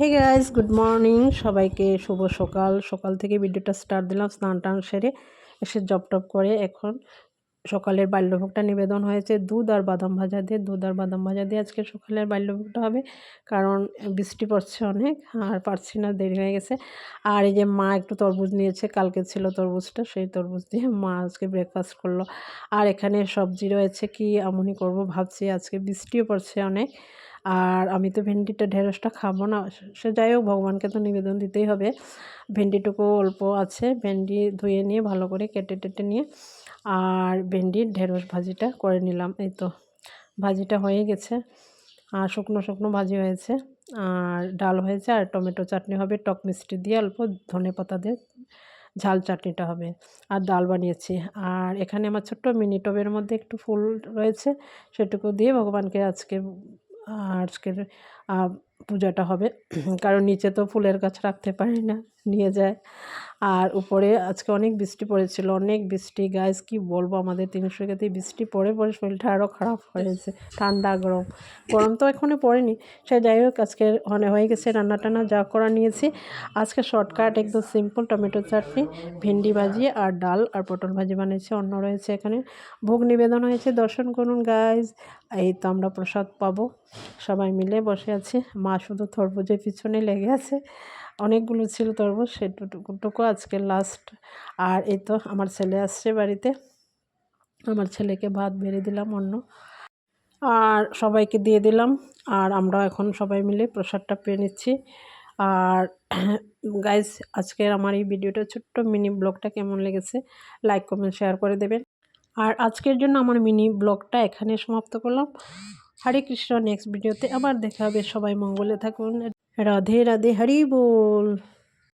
Hey guys, good morning সবাইকে। শুভ সকাল। সকাল থেকে ভিডিওটা স্টার্ট দিলাম স্নান টান সেরে এসে জব টপ করে। এখন সকালের বাল্যভোগটা নিবেদন হয়েছে দুধ আর বাদাম ভাজা দিয়ে। দুধ আর বাদাম ভাজা দিয়ে আজকে সকালের বাল্যভোগটা হবে, কারণ বৃষ্টি পড়ছে অনেক আর পারছি না, দেরি হয়ে গেছে। আর এই যে মা একটু তরমুজ নিয়েছে, কালকে ছিল তরমুজটা, সেই তরমুজ দিয়ে মা আজকে ব্রেকফাস্ট করলো। আর এখানে সবজি রয়েছে, কি আমনি করব ভাবছি। আজকে বৃষ্টিও পড়ছে অনেক, আর আমি তো ভেন্ডিটা ঢেঁড়সটা খাবো না। সে যাই হোক, ভগবানকে তো নিবেদন দিতেই হবে। ভেন্ডিটুকু অল্প আছে, ভেন্ডি ধুয়ে নিয়ে ভালো করে কেটে টেটে নিয়ে আর ভেন্ডির ঢেঁড়স ভাজিটা করে নিলাম। এই তো ভাজিটা হয়ে গেছে, আর শুকনো শুকনো ভাজি হয়েছে, আর ডাল হয়েছে, আর টমেটো চাটনি হবে টক মিষ্টি দিয়ে, অল্প ধনে পাতা দিয়ে ঝাল চাটনিটা হবে, আর ডাল বানিয়েছি। আর এখানে আমার ছোট্ট মিনি টবের মধ্যে একটু ফুল রয়েছে, সেটুকু দিয়ে ভগবানকে আজকের পূজাটা হবে। কারণ নিচে তো ফুলের গাছ রাখতে পারি না, নিয়ে যায়। আর উপরে আজকে অনেক বৃষ্টি পড়েছিল, অনেক বৃষ্টি গাইস, কি বলবো। আমাদের 300 বৃষ্টি পড়ে পরে শরীরটা আরও খারাপ হয়েছে। ঠান্ডা গরম, গরম তো এখনও পড়েনি। সে যাই হোক, আজকে হয়ে গেছে রান্না টান্না যা করা নিয়েছি। আজকে শর্টকাট একদম সিম্পল টমেটো চাটনি, ভেন্ডি ভাজি আর ডাল আর পটল ভাজি বানিয়েছি। অন্য রয়েছে এখানে, ভোগ নিবেদন হয়েছে। দর্শন করুন গাইজ। এই তো আমরা প্রসাদ পাবো, সবাই মিলে বসে আছি। মা শুধু তরমুজের পিছনে লেগে আছে, অনেকগুলো ছিল তরমুজ, সেটুকু আজকে লাস্ট। আর এই তো আমার ছেলে আসছে বাড়িতে, আমার ছেলেকে ভাত বেড়ে দিলাম অন্য, আর সবাইকে দিয়ে দিলাম। আর আমরা এখন সবাই মিলে প্রসাদটা পেয়ে নিচ্ছি। আর গাইজ, আজকের আমার এই ভিডিওটা ছোট্ট মিনি ব্লগটা কেমন লেগেছে লাইক কমেন্ট শেয়ার করে দেবেন। আর আজকের জন্য আমার মিনি ব্লগটা এখানে সমাপ্ত করলাম। হরে কৃষ্ণ, নেক্সট ভিডিওতে আবার দেখা হবে। সবাই মঙ্গলে থাকুন। রাধে রাধে, হরি বল।